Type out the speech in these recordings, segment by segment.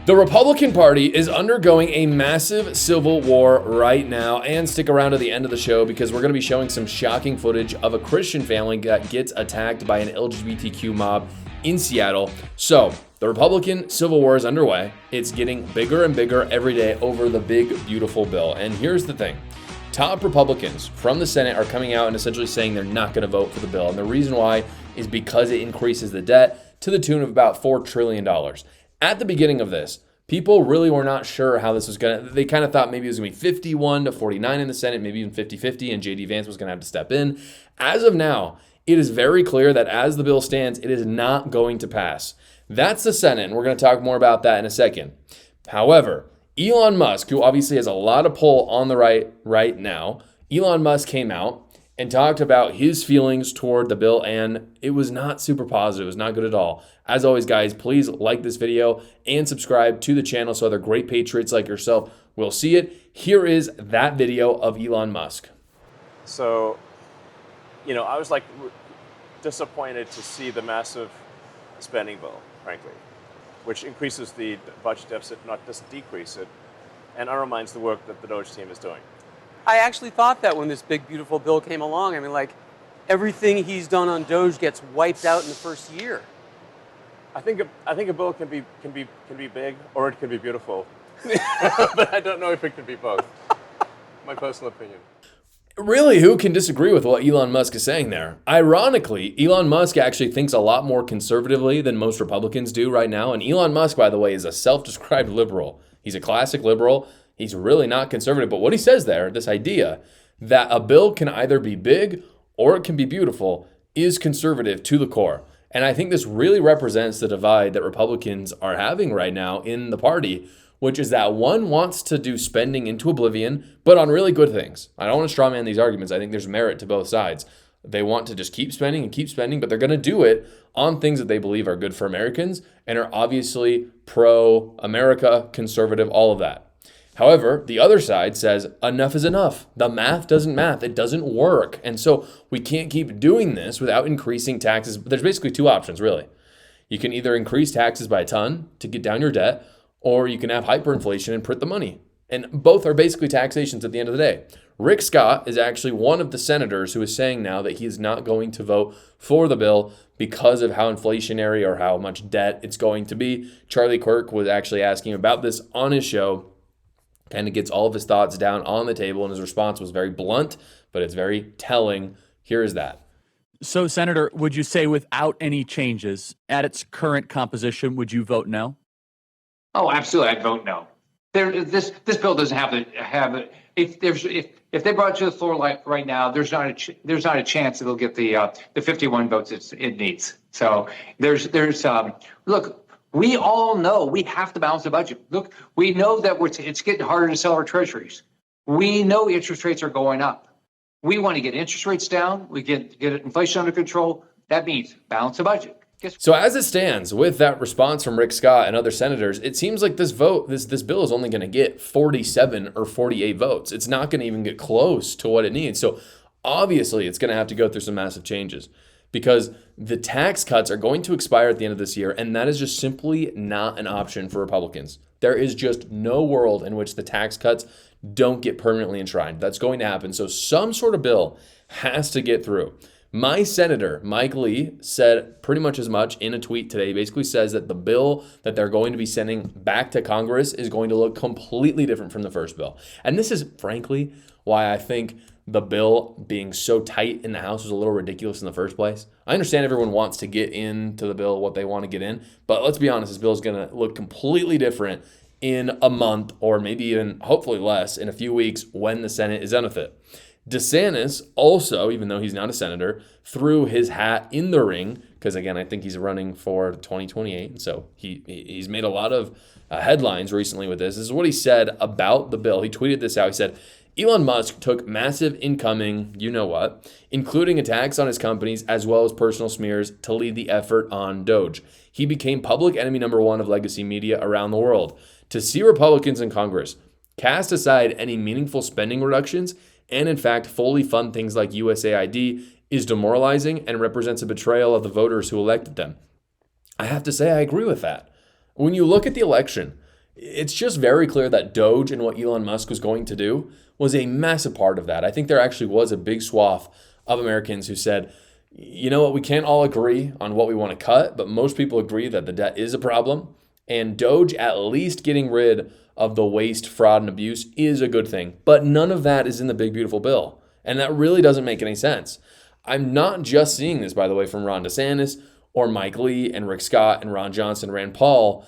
The Republican Party is undergoing a massive civil war right now, and stick around to the end of the show because we're going to be showing some shocking footage of a Christian family that gets attacked by an LGBTQ mob in Seattle. So, the Republican civil war is underway. It's getting bigger and bigger every day over the big, beautiful bill. And here's the thing. Top Republicans from the Senate are coming out and essentially saying they're not going to vote for the bill. And the reason why is because it increases the debt to the tune of about $4 trillion. At the beginning of this, people really were not sure how this was going to, they kind of thought maybe it was going to be 51 to 49 in the Senate, maybe even 50-50, and J.D. Vance was going to have to step in. As of now, it is very clear that as the bill stands, it is not going to pass. That's the Senate, and we're going to talk more about that in a second. However, Elon Musk, who obviously has a lot of pull on the right now, Elon Musk came out and talked about his feelings toward the bill, and it was not super positive. It was not good at all. As always, guys, please like this video and subscribe to the channel so other great patriots like yourself will see it. Here is that video of Elon Musk. So, I was disappointed to see the massive spending bill, frankly, which increases the budget deficit, not just decrease it, and undermines the work that the Doge team is doing. I actually thought that when this big, beautiful bill came along. Everything he's done on Doge gets wiped out in the first year. I think a bill can be big or it can be beautiful, but I don't know if it can be both. My personal opinion. Really, who can disagree with what Elon Musk is saying there? Ironically, Elon Musk actually thinks a lot more conservatively than most Republicans do right now. And Elon Musk, by the way, is a self-described liberal. He's a classic liberal. He's really not conservative. But what he says there, this idea that a bill can either be big or it can be beautiful, is conservative to the core. And I think this really represents the divide that Republicans are having right now in the party, which is that one wants to do spending into oblivion, but on really good things. I don't want to strawman these arguments. I think there's merit to both sides. They want to just keep spending and keep spending, but they're going to do it on things that they believe are good for Americans and are obviously pro-America, conservative, all of that. However, the other side says enough is enough. The math doesn't math. It doesn't work. And so we can't keep doing this without increasing taxes. There's basically two options, really. You can either increase taxes by a ton to get down your debt, or you can have hyperinflation and print the money. And both are basically taxations at the end of the day. Rick Scott is actually one of the senators who is saying now that he is not going to vote for the bill because of how inflationary or how much debt it's going to be. Charlie Kirk was actually asking about this on his show, kind of gets all of his thoughts down on the table, and his response was very blunt, but it's very telling. Here is that. So, Senator, would you say without any changes at its current composition, would you vote no? Oh, absolutely. I'd vote no. This bill doesn't have it. If they brought it to the floor right now, there's not a chance it'll get the 51 votes it needs. So look, we all know we have to balance the budget. Look, we know that it's getting harder to sell our treasuries. We know interest rates are going up. We want to get interest rates down. We get inflation under control. That means balance the budget. So as it stands, with that response from Rick Scott and other senators, it seems like this bill is only going to get 47 or 48 votes. It's not going to even get close to what it needs. So obviously, it's going to have to go through some massive changes because the tax cuts are going to expire at the end of this year, and that is just simply not an option for Republicans. There is just no world in which the tax cuts don't get permanently enshrined. That's going to happen. So some sort of bill has to get through. My senator, Mike Lee, said pretty much as much in a tweet today. He basically says that the bill that they're going to be sending back to Congress is going to look completely different from the first bill. And this is, frankly, why I think the bill being so tight in the House was a little ridiculous in the first place. I understand everyone wants to get into the bill what they want to get in, but let's be honest, this bill is going to look completely different in a month or maybe even, hopefully less, in a few weeks when the Senate is done with it. DeSantis also, even though he's not a senator, threw his hat in the ring because, again, I think he's running for 2028. And so he's made a lot of headlines recently with this. This is what he said about the bill. He tweeted this out. He said, Elon Musk took massive incoming, including attacks on his companies as well as personal smears to lead the effort on Doge. He became public enemy number one of legacy media around the world. To see Republicans in Congress cast aside any meaningful spending reductions and in fact fully fund things like USAID is demoralizing and represents a betrayal of the voters who elected them. I have to say I agree with that. When you look at the election, It's just very clear that Doge and what Elon Musk was going to do was a massive part of that. I think there actually was a big swath of Americans who said, you know what, we can't all agree on what we want to cut, but most people agree that the debt is a problem. And Doge at least getting rid of the waste, fraud, and abuse is a good thing. But none of that is in the big, beautiful bill. And that really doesn't make any sense. I'm not just seeing this, by the way, from Ron DeSantis or Mike Lee and Rick Scott and Ron Johnson, Rand Paul.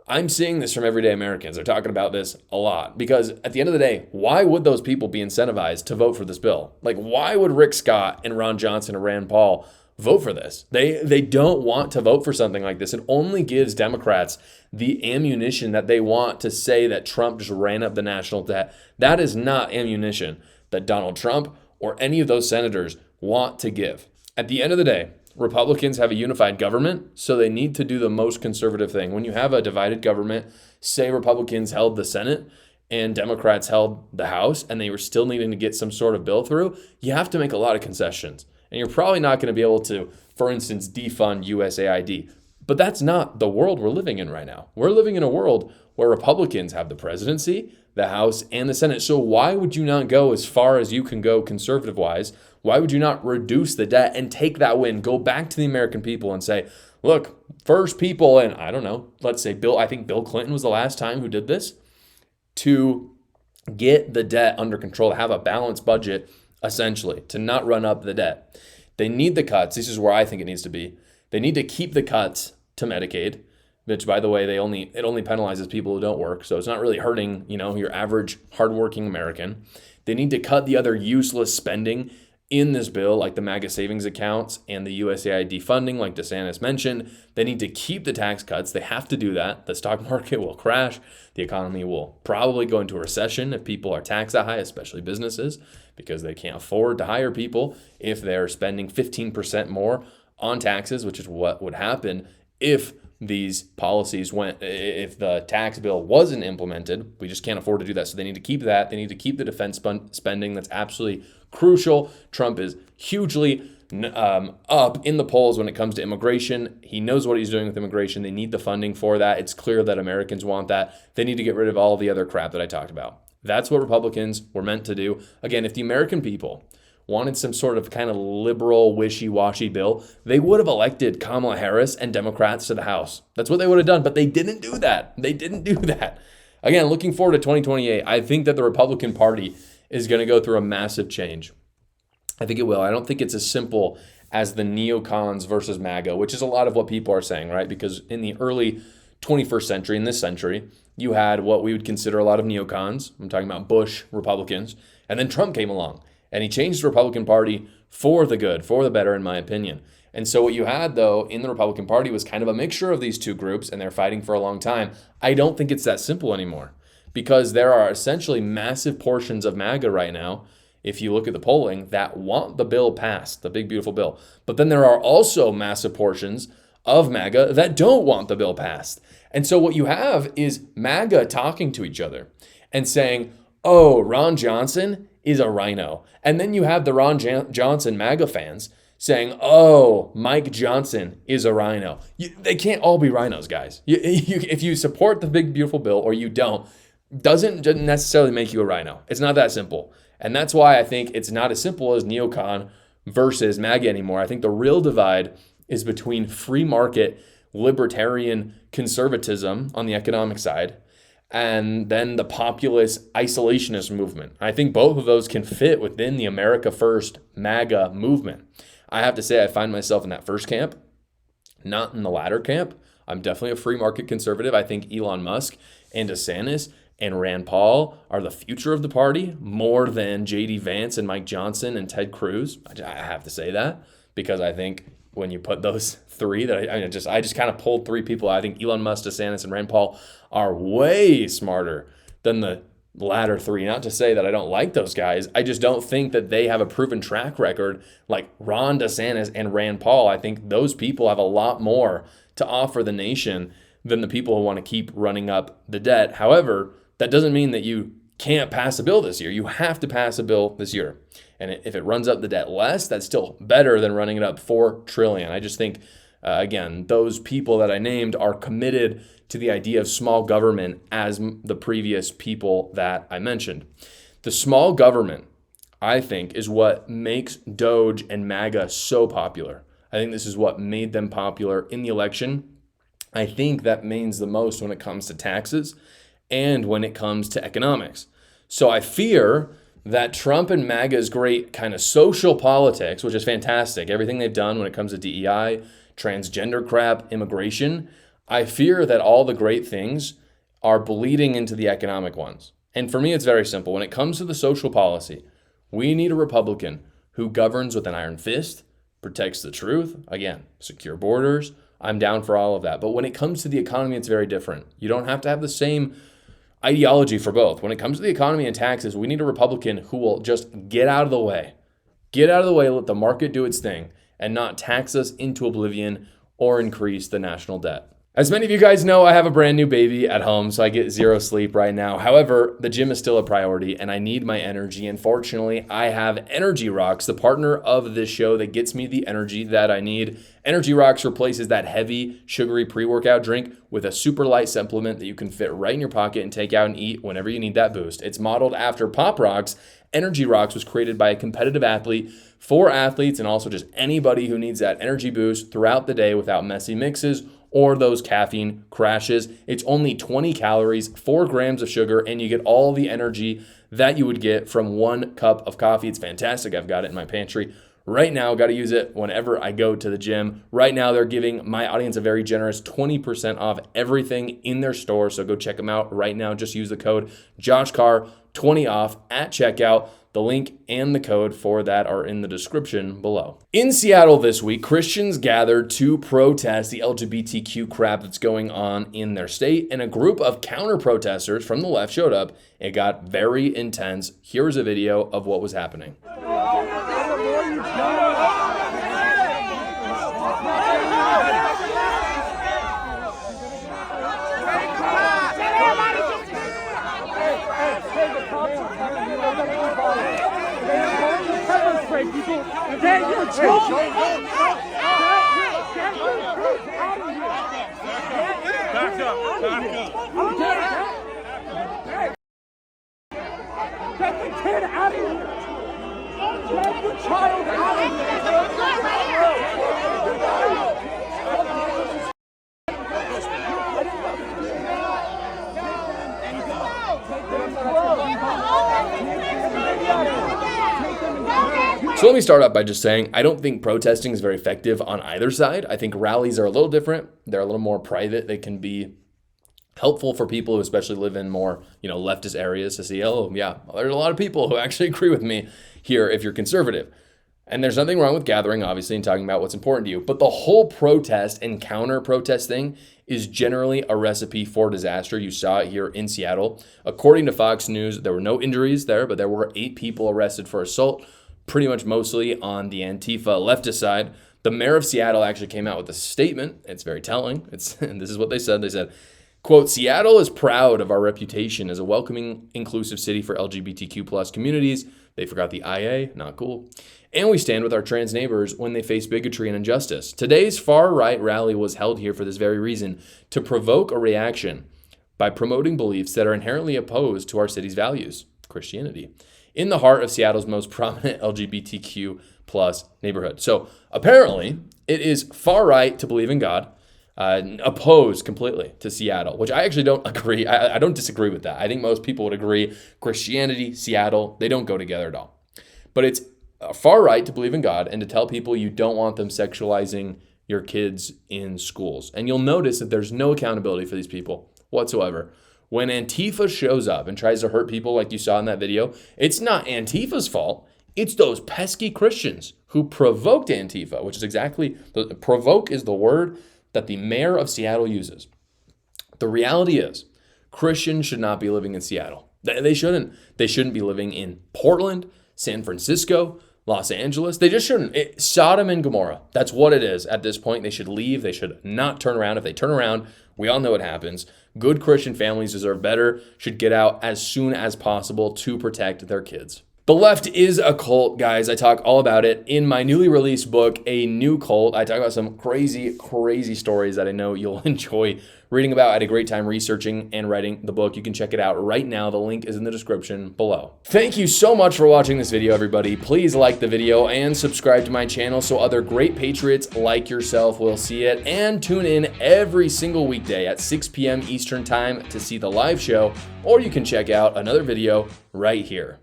I'm seeing this from everyday Americans. They're talking about this a lot because at the end of the day, why would those people be incentivized to vote for this bill? Like, why would Rick Scott and Ron Johnson and Rand Paul vote for this? They don't want to vote for something like this. It only gives Democrats the ammunition that they want to say that Trump just ran up the national debt. That is not ammunition that Donald Trump or any of those senators want to give. At the end of the day, Republicans have a unified government, so they need to do the most conservative thing. When you have a divided government, say Republicans held the Senate and Democrats held the House, and they were still needing to get some sort of bill through, you have to make a lot of concessions. And you're probably not going to be able to, for instance, defund USAID. But that's not the world we're living in right now. We're living in a world where Republicans have the presidency, the House, and the Senate. So why would you not go as far as you can go conservative-wise? Why would you not reduce the debt and take that win, go back to the American people and say, look, first people, and I don't know, let's say I think Bill Clinton was the last time who did this, to get the debt under control, to have a balanced budget, essentially, to not run up the debt. They need the cuts. This is where I think it needs to be. They need to keep the cuts to Medicaid, which, by the way, it only penalizes people who don't work. So it's not really hurting, your average hardworking American. They need to cut the other useless spending in this bill, like the MAGA savings accounts and the USAID funding, like DeSantis mentioned. They need to keep the tax cuts. They have to do that. The stock market will crash. The economy will probably go into a recession if people are taxed that high, especially businesses, because they can't afford to hire people if they're spending 15% more on taxes, which is what would happen if these policies if the tax bill wasn't implemented. We just can't afford to do that. So they need to keep that. They need to keep the defense spending. That's absolutely crucial. Trump is hugely up in the polls when it comes to immigration. He knows what he's doing with immigration. They need the funding for that. It's clear that Americans want that. They need to get rid of all the other crap that I talked about. That's what Republicans were meant to do. Again, if the American people wanted some sort of kind of liberal, wishy-washy bill, they would have elected Kamala Harris and Democrats to the House. That's what they would have done, but they didn't do that. They didn't do that. Again, looking forward to 2028, I think that the Republican Party is going to go through a massive change. I think it will. I don't think it's as simple as the neocons versus MAGA, which is a lot of what people are saying, right? Because in the early 21st century, in this century, you had what we would consider a lot of neocons. I'm talking about Bush Republicans. And then Trump came along. And he changed the Republican Party for the good, for the better, in my opinion. And so what you had, though, in the Republican Party was kind of a mixture of these two groups, and they're fighting for a long time. I don't think it's that simple anymore because there are essentially massive portions of MAGA right now, if you look at the polling, that want the bill passed, the big, beautiful bill. But then there are also massive portions of MAGA that don't want the bill passed. And so what you have is MAGA talking to each other and saying, oh, Ron Johnson is a rhino. And then you have the Ron Johnson MAGA fans saying, oh, Mike Johnson is a rhino. They can't all be rhinos, guys. If you support the big, beautiful bill or you don't, doesn't necessarily make you a rhino. It's not that simple. And that's why I think it's not as simple as neocon versus MAGA anymore. I think the real divide is between free market, libertarian conservatism on the economic side and then the populist isolationist movement. I think both of those can fit within the America First MAGA movement. I have to say I find myself in that first camp, not in the latter camp. I'm definitely a free market conservative. I think Elon Musk and DeSantis and Rand Paul are the future of the party more than J.D. Vance and Mike Johnson and Ted Cruz. I have to say that because I think when you put those three, I just kind of pulled three people. I think Elon Musk, DeSantis, and Rand Paul are way smarter than the latter three. Not to say that I don't like those guys. I just don't think that they have a proven track record like Ron DeSantis and Rand Paul. I think those people have a lot more to offer the nation than the people who want to keep running up the debt. However, that doesn't mean that you can't pass a bill this year. You have to pass a bill this year. And if it runs up the debt less, that's still better than running it up $4 trillion. I just think Again, those people that I named are committed to the idea of small government as the previous people that I mentioned. The small government, I think, is what makes Doge and MAGA so popular. I think this is what made them popular in the election. I think that means the most when it comes to taxes and when it comes to economics. So I fear that Trump and MAGA's great kind of social politics, which is fantastic, everything they've done when it comes to DEI, transgender crap, immigration, I fear that all the great things are bleeding into the economic ones. And for me, it's very simple. When it comes to the social policy, we need a Republican who governs with an iron fist, protects the truth, again, secure borders. I'm down for all of that. But when it comes to the economy, it's very different. You don't have to have the same ideology for both. When it comes to the economy and taxes, we need a Republican who will just get out of the way. Get out of the way, let the market do its thing, and not tax us into oblivion or increase the national debt. As many of you guys know, I have a brand new baby at home, so I get zero sleep right now. However, the gym is still a priority and I need my energy. And fortunately, I have Energy Rocks, the partner of this show that gets me the energy that I need. Energy Rocks replaces that heavy, sugary pre-workout drink with a super light supplement that you can fit right in your pocket and take out and eat whenever you need that boost. It's modeled after Pop Rocks. Energy Rocks was created by a competitive athlete for athletes and also just anybody who needs that energy boost throughout the day without messy mixes or those caffeine crashes. It's only 20 calories, 4 grams of sugar, and you get all the energy that you would get from 1 cup of coffee. It's fantastic. I've got it in my pantry right now. Got to use it whenever I go to the gym. Right now, they're giving my audience a very generous 20% off everything in their store. So go check them out right now. Just use the code JoshCarr, 20 off at checkout. The link and the code for that are in the description below. In Seattle this week, Christians gathered to protest the LGBTQ crap that's going on in their state, and a group of counter-protesters from the left showed up. It got very intense. Here's a video of what was happening. Back up. Get the kid out of here! Get the child out of So let me start out by just saying, I don't think protesting is very effective on either side. I think rallies are a little different. They're a little more private. They can be helpful for people who especially live in more, leftist areas to see, oh, yeah, there's a lot of people who actually agree with me here if you're conservative. And there's nothing wrong with gathering, obviously, and talking about what's important to you. But the whole protest and counter-protest thing is generally a recipe for disaster. You saw it here in Seattle. According to Fox News, there were no injuries there, but there were 8 people arrested for assault, pretty much mostly on the Antifa leftist side. The mayor of Seattle actually came out with a statement. It's very telling. And this is what they said. They said, quote, "Seattle is proud of our reputation as a welcoming, inclusive city for LGBTQ plus communities." They forgot the IA, not cool. "And we stand with our trans neighbors when they face bigotry and injustice. Today's far-right rally was held here for this very reason, to provoke a reaction by promoting beliefs that are inherently opposed to our city's values, Christianity, in the heart of Seattle's most prominent LGBTQ plus neighborhood." So apparently it is far-right to believe in God, opposed completely to Seattle, which I actually don't agree. I don't disagree with that. I think most people would agree Christianity, Seattle, they don't go together at all. But it's far right to believe in God and to tell people you don't want them sexualizing your kids in schools. And you'll notice that there's no accountability for these people whatsoever. When Antifa shows up and tries to hurt people like you saw in that video, it's not Antifa's fault. It's those pesky Christians who provoked Antifa, which is exactly, provoke is the word that the mayor of Seattle uses. The reality is, Christians should not be living in Seattle. They shouldn't. They shouldn't be living in Portland, San Francisco, Los Angeles. They just shouldn't. Sodom and Gomorrah. That's what it is at this point. They should leave. They should not turn around. If they turn around, we all know what happens. Good Christian families deserve better, should get out as soon as possible to protect their kids. The left is a cult, guys. I talk all about it in my newly released book, A New Cult. I talk about some crazy, crazy stories that I know you'll enjoy reading about. I had a great time researching and writing the book. You can check it out right now. The link is in the description below. Thank you so much for watching this video, everybody. Please like the video and subscribe to my channel so other great patriots like yourself will see it. And tune in every single weekday at 6 p.m. Eastern Time to see the live show, or you can check out another video right here.